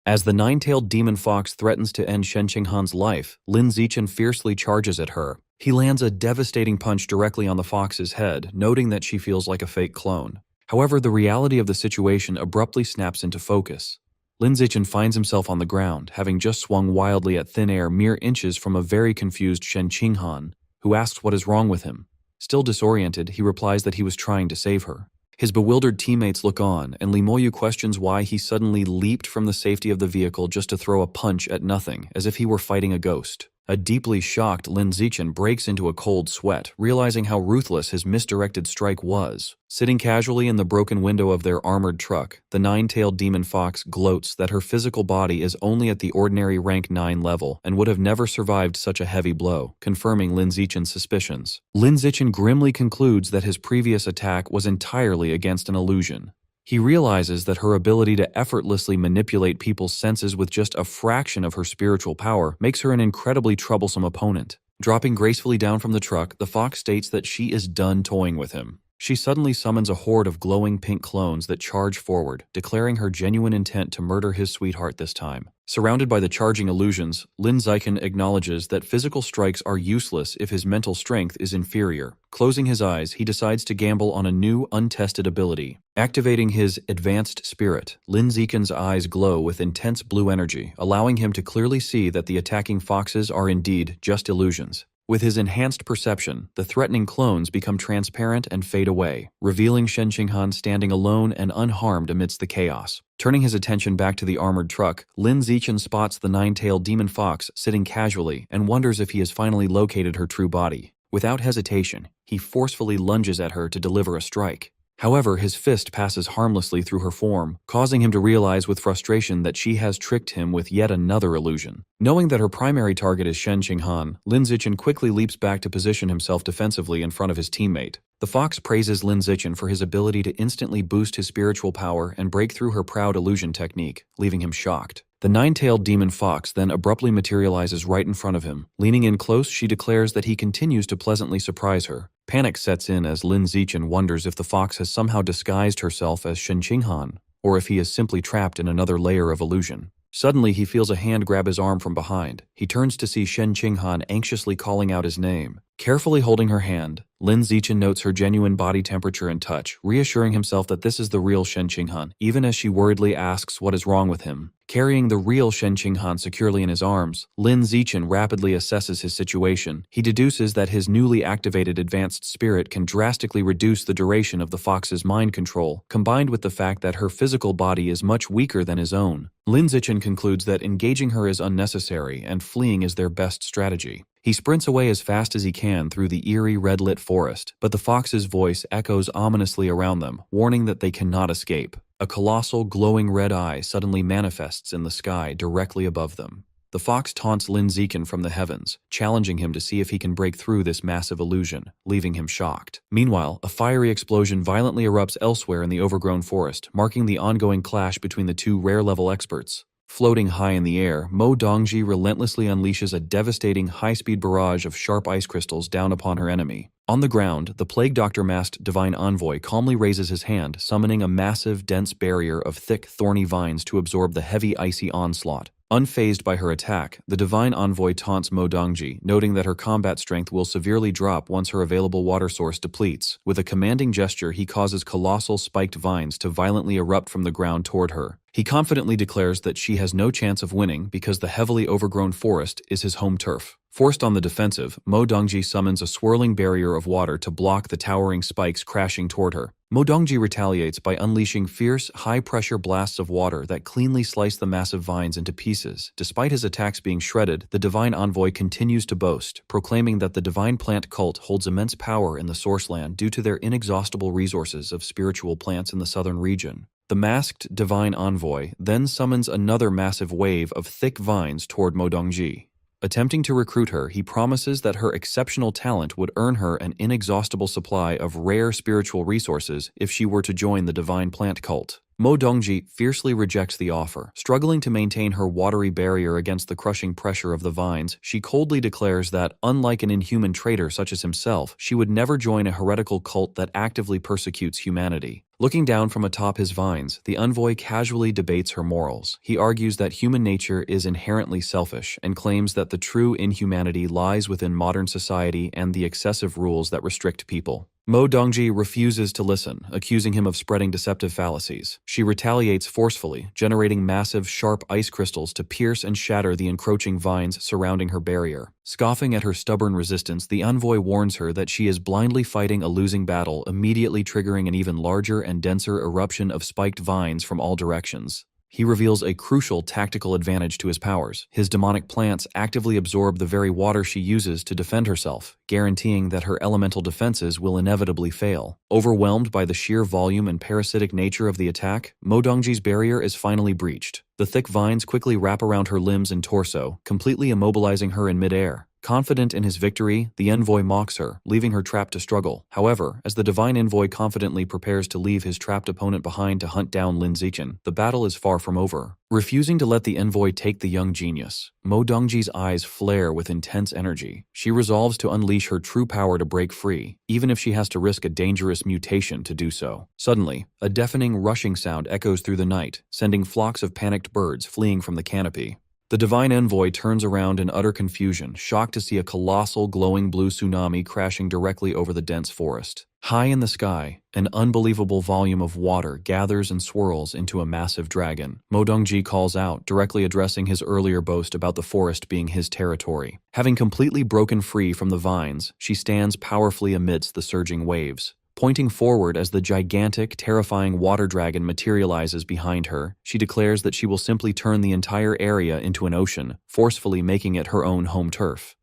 As the nine-tailed demon fox threatens to end Shen Qinghan's life, Lin Zichen fiercely charges at her. He lands a devastating punch directly on the fox's head, noting that she feels like a fake clone. However, the reality of the situation abruptly snaps into focus. Lin Zichen finds himself on the ground, having just swung wildly at thin air mere inches from a very confused Shen Qinghan, who asks what is wrong with him. Still disoriented, he replies that he was trying to save her. His bewildered teammates look on, and Li Moyu questions why he suddenly leaped from the safety of the vehicle just to throw a punch at nothing, as if he were fighting a ghost. A deeply shocked Lin Zichen breaks into a cold sweat, realizing how ruthless his misdirected strike was. Sitting casually in the broken window of their armored truck, the nine-tailed demon fox gloats that her physical body is only at the ordinary rank 9 level and would have never survived such a heavy blow, confirming Lin Zichen's suspicions. Lin Zichen grimly concludes that his previous attack was entirely against an illusion. He realizes that her ability to effortlessly manipulate people's senses with just a fraction of her spiritual power makes her an incredibly troublesome opponent. Dropping gracefully down from the truck, the fox states that she is done toying with him. She suddenly summons a horde of glowing pink clones that charge forward, declaring her genuine intent to murder his sweetheart this time. Surrounded by the charging illusions, Lin Zichen acknowledges that physical strikes are useless if his mental strength is inferior. Closing his eyes, he decides to gamble on a new, untested ability. Activating his advanced spirit, Lin Zichen's eyes glow with intense blue energy, allowing him to clearly see that the attacking foxes are indeed just illusions. With his enhanced perception, the threatening clones become transparent and fade away, revealing Shen Qinghan standing alone and unharmed amidst the chaos. Turning his attention back to the armored truck, Lin Zichen spots the nine-tailed demon fox sitting casually and wonders if he has finally located her true body. Without hesitation, he forcefully lunges at her to deliver a strike. However, his fist passes harmlessly through her form, causing him to realize with frustration that she has tricked him with yet another illusion. Knowing that her primary target is Shen Qinghan, Lin Zichen quickly leaps back to position himself defensively in front of his teammate. The fox praises Lin Zichen for his ability to instantly boost his spiritual power and break through her proud illusion technique, leaving him shocked. The nine-tailed demon fox then abruptly materializes right in front of him. Leaning in close, she declares that he continues to pleasantly surprise her. Panic sets in as Lin Zichen wonders if the fox has somehow disguised herself as Shen Qinghan, or if he is simply trapped in another layer of illusion. Suddenly, he feels a hand grab his arm from behind. He turns to see Shen Qinghan anxiously calling out his name. Carefully holding her hand, Lin Zichen notes her genuine body temperature and touch, reassuring himself that this is the real Shen Qinghan, even as she worriedly asks what is wrong with him. Carrying the real Shen Qinghan securely in his arms, Lin Zichen rapidly assesses his situation. He deduces that his newly activated advanced spirit can drastically reduce the duration of the fox's mind control, combined with the fact that her physical body is much weaker than his own. Lin Zichen concludes that engaging her is unnecessary and fleeing is their best strategy. He sprints away as fast as he can through the eerie red-lit forest, but the fox's voice echoes ominously around them, warning that they cannot escape. A colossal, glowing red eye suddenly manifests in the sky directly above them. The fox taunts Lin Zichen from the heavens, challenging him to see if he can break through this massive illusion, leaving him shocked. Meanwhile, a fiery explosion violently erupts elsewhere in the overgrown forest, marking the ongoing clash between the two rare-level experts. Floating high in the air, Mo Dongji relentlessly unleashes a devastating high-speed barrage of sharp ice crystals down upon her enemy. On the ground, the Plague Doctor-masked Divine Envoy calmly raises his hand, summoning a massive, dense barrier of thick, thorny vines to absorb the heavy, icy onslaught. Unfazed by her attack, the Divine Envoy taunts Mo Dongji, noting that her combat strength will severely drop once her available water source depletes. With a commanding gesture, he causes colossal spiked vines to violently erupt from the ground toward her. He confidently declares that she has no chance of winning because the heavily overgrown forest is his home turf. Forced on the defensive, Mo Dongji summons a swirling barrier of water to block the towering spikes crashing toward her. Mo Dongji retaliates by unleashing fierce, high-pressure blasts of water that cleanly slice the massive vines into pieces. Despite his attacks being shredded, the Divine Envoy continues to boast, proclaiming that the Divine Plant Cult holds immense power in the Source Land due to their inexhaustible resources of spiritual plants in the southern region. The masked Divine Envoy then summons another massive wave of thick vines toward Mo Dongji. Attempting to recruit her, he promises that her exceptional talent would earn her an inexhaustible supply of rare spiritual resources if she were to join the Divine Plant Cult. Mo Dongji fiercely rejects the offer. Struggling to maintain her watery barrier against the crushing pressure of the vines, she coldly declares that, unlike an inhuman traitor such as himself, she would never join a heretical cult that actively persecutes humanity. Looking down from atop his vines, the envoy casually debates her morals. He argues that human nature is inherently selfish and claims that the true inhumanity lies within modern society and the excessive rules that restrict people. Mo Dongji refuses to listen, accusing him of spreading deceptive fallacies. She retaliates forcefully, generating massive, sharp ice crystals to pierce and shatter the encroaching vines surrounding her barrier. Scoffing at her stubborn resistance, the envoy warns her that she is blindly fighting a losing battle, immediately triggering an even larger and denser eruption of spiked vines from all directions. He reveals a crucial tactical advantage to his powers. His demonic plants actively absorb the very water she uses to defend herself, guaranteeing that her elemental defenses will inevitably fail. Overwhelmed by the sheer volume and parasitic nature of the attack, Mo Dongji's barrier is finally breached. The thick vines quickly wrap around her limbs and torso, completely immobilizing her in midair. Confident in his victory, the envoy mocks her, leaving her trapped to struggle. However, as the divine envoy confidently prepares to leave his trapped opponent behind to hunt down Lin Zichen, the battle is far from over. Refusing to let the envoy take the young genius, Mo Dongji's eyes flare with intense energy. She resolves to unleash her true power to break free, even if she has to risk a dangerous mutation to do so. Suddenly, a deafening rushing sound echoes through the night, sending flocks of panicked birds fleeing from the canopy. The divine envoy turns around in utter confusion, shocked to see a colossal glowing blue tsunami crashing directly over the dense forest. High in the sky, an unbelievable volume of water gathers and swirls into a massive dragon. Mo Dongji calls out, directly addressing his earlier boast about the forest being his territory. Having completely broken free from the vines, she stands powerfully amidst the surging waves. Pointing forward as the gigantic, terrifying water dragon materializes behind her, she declares that she will simply turn the entire area into an ocean, forcefully making it her own home turf.